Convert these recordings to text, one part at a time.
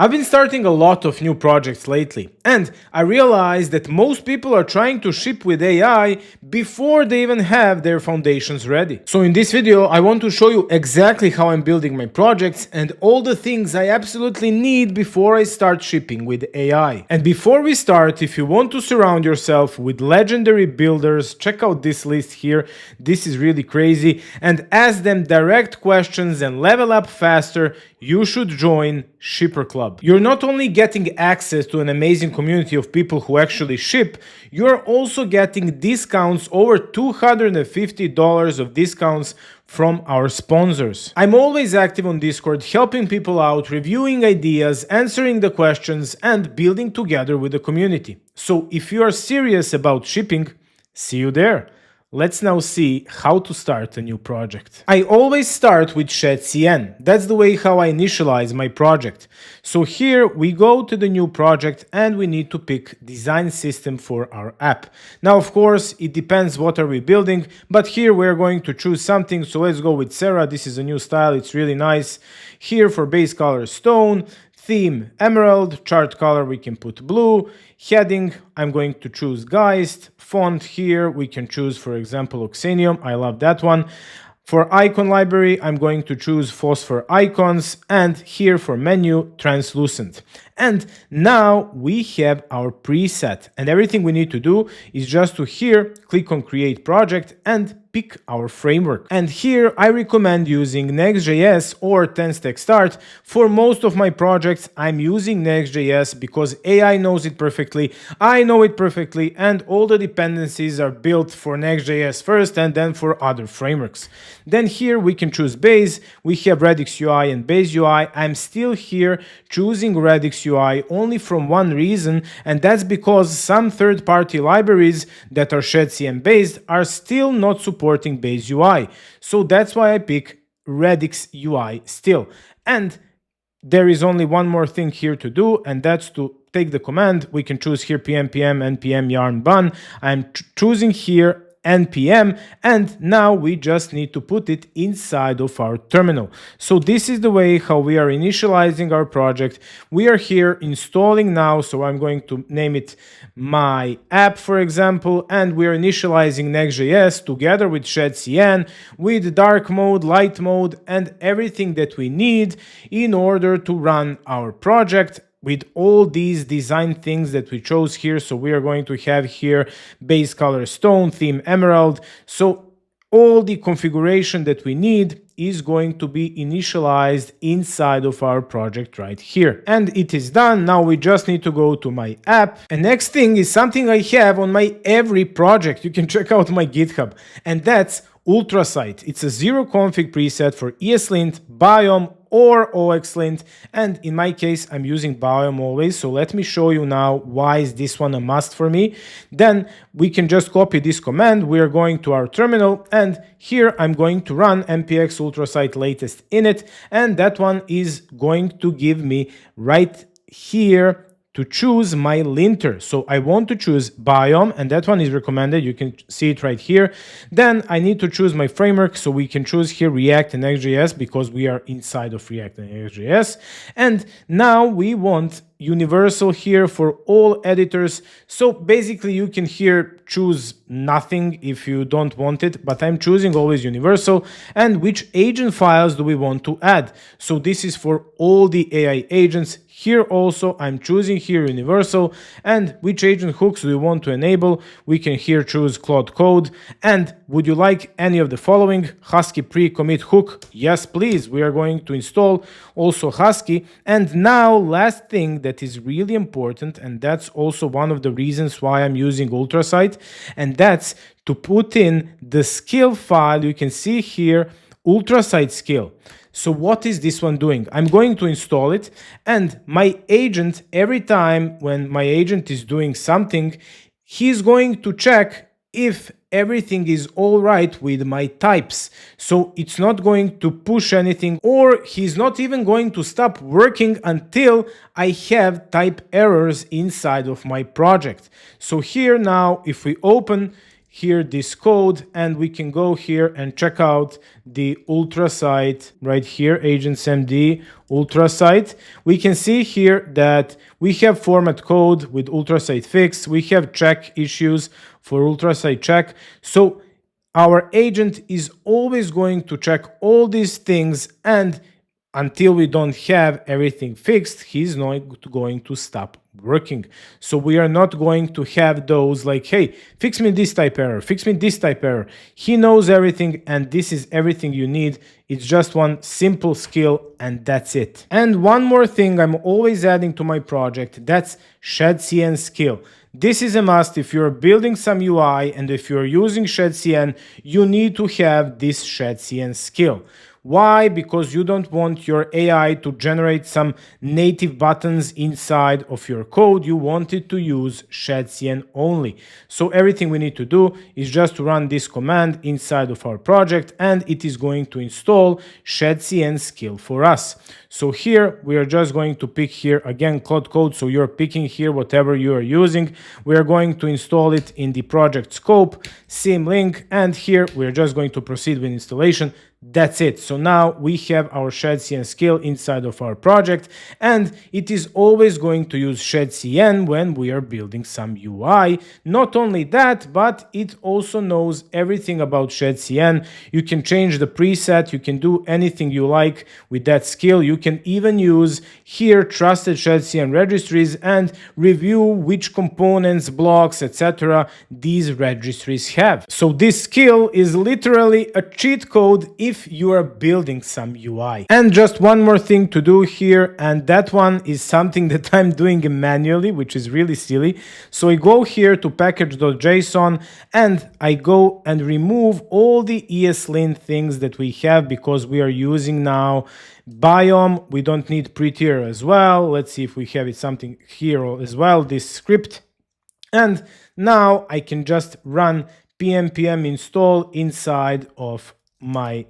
I've been starting a lot of new projects lately, and I realized that most people are trying to ship with AI before they even have their foundations ready. So in this video, I want to show you exactly how I'm building my projects and all the things I absolutely need before I start shipping with AI. And before we start, if you want to surround yourself with legendary builders, check out this list here. This is really crazy, and ask them direct questions and level up faster. You should join Shipper Club. You're not only getting access to an amazing community of people who actually ship, you're also getting discounts, over $250 of discounts from our sponsors. I'm always active on Discord, helping people out, reviewing ideas, answering the questions, and building together with the community. So if you are serious about shipping, see you there. Let's now see how to start a new project. I always start with shadcn. That's the way how I initialize my project. So here we go to the new project and we need to pick design system for our app. Now, of course, it depends what are we building, but here we're going to choose something. So let's go with Sarah. This is a new style. It's really nice. Here for base color stone, theme emerald, chart color we can put blue, heading I'm going to choose Geist, font here we can choose, for example, Oxenium. I love that one. For icon library, I'm going to choose Phosphor icons, and here for menu, translucent. And now we have our preset, and everything we need to do is just to here click on create project and pick our framework. And here I recommend using Next.js or 10-stack start. For most of my projects, I'm using Next.js because AI knows it perfectly, I know it perfectly, and all the dependencies are built for Next.js first and then for other frameworks. Then here we can choose base. We have Redux UI and base UI. I'm still here choosing Redux UI only from one reason, and that's because some third-party libraries that are shadcn based are still not supporting base UI. So that's why I pick Redux UI still. And there is only one more thing here to do, and that's to take the command. We can choose here pm npm yarn bun. I'm choosing here npm, and now we just need to put it inside of our terminal. So this is the way how we are initializing our project. We are here installing now, so I'm going to name it my app, for example, and we are initializing Next.js together with shadcn, with dark mode, light mode, and everything that we need in order to run our project with all these design things that we chose here. So we are going to have here base color stone, theme emerald. So all the configuration that we need is going to be initialized inside of our project right here. And it is done. Now we just need to go to my app. And next thing is something I have on my every project. You can check out my GitHub, and that's Ultracite. It's a zero config preset for ESLint, Biome, or OXLint, and in my case I'm using Biome always. So let me show you now why is this one a must for me. Then we can just copy this command. We are going to our terminal, and here I'm going to run npx ultracite latest init, and that one is going to give me right here to choose my linter. So I want to choose Biome, and that one is recommended. You can see it right here. Then I need to choose my framework, so we can choose here React and Next.js because we are inside of React and Next.js. And now we want universal here for all editors. So basically you can here choose nothing if you don't want it, but I'm choosing always universal. And which agent files do we want to add? So this is for all the AI agents. Here also I'm choosing here universal, and which agent hooks do we want to enable? We can here choose Claude Code. And would you like any of the following? Husky pre-commit hook? Yes, please. We are going to install also Husky. And now last thing that is really important, and that's also one of the reasons why I'm using Ultracite, and that's to put in the skill file. You can see here Ultracite skill. So what is this one doing? I'm going to install it, and my agent, every time when my agent is doing something, he's going to check if everything is all right with my types. So it's not going to push anything, or he's not even going to stop working until I have type errors inside of my project. So here now, if we open here this code, and we can go here and check out the Ultracite right here, agentsmd Ultracite. We can see here that we have format code with Ultracite fix. We have check issues for Ultracite check. So our agent is always going to check all these things, and until we don't have everything fixed, he's not going to stop working. So we are not going to have those like, hey, fix me this type error, fix me this type error. He knows everything, and this is everything you need. It's just one simple skill, and that's it. And one more thing I'm always adding to my project, that's shadcn skill. This is a must. If you're building some UI and if you're using shadcn, you need to have this shadcn skill. Why? Because you don't want your AI to generate some native buttons inside of your code. You want it to use shadcn only. So everything we need to do is just to run this command inside of our project, and it is going to install shadcn skill for us. So here we are just going to pick here again Cloud Code. So you're picking here whatever you are using. We are going to install it in the project scope, symlink, and here we're just going to proceed with installation. That's it. So now we have our shadcn skill inside of our project, and it is always going to use shadcn when we are building some UI. Not only that, but it also knows everything about shadcn. You can change the preset, you can do anything you like with that skill. You can even use here trusted shadcn registries and review which components, blocks, etc. these registries have. So this skill is literally a cheat code if you are building some UI. And just one more thing to do here, and that one is something that I'm doing manually, which is really silly. So I go here to package.json and I go and remove all the ESLint things that we have, because we are using now biome. We don't need prettier as well. Let's see if we have it something here as well, this script. And now I can just run pm install inside of my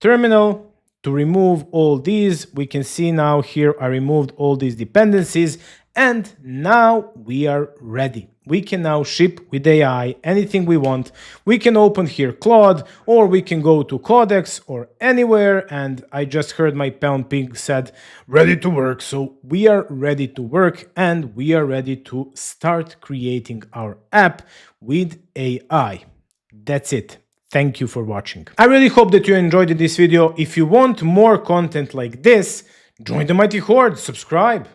terminal to remove all these. We can see now here I removed all these dependencies, and now we are ready. We can now ship with AI anything we want. We can open here Claude, or we can go to Codex or anywhere, and I just heard my pound pig said ready to work. So we are ready to work, and we are ready to start creating our app with AI. That's it. Thank you for watching. I really hope that you enjoyed this video. If you want more content like this, join the mighty horde, subscribe.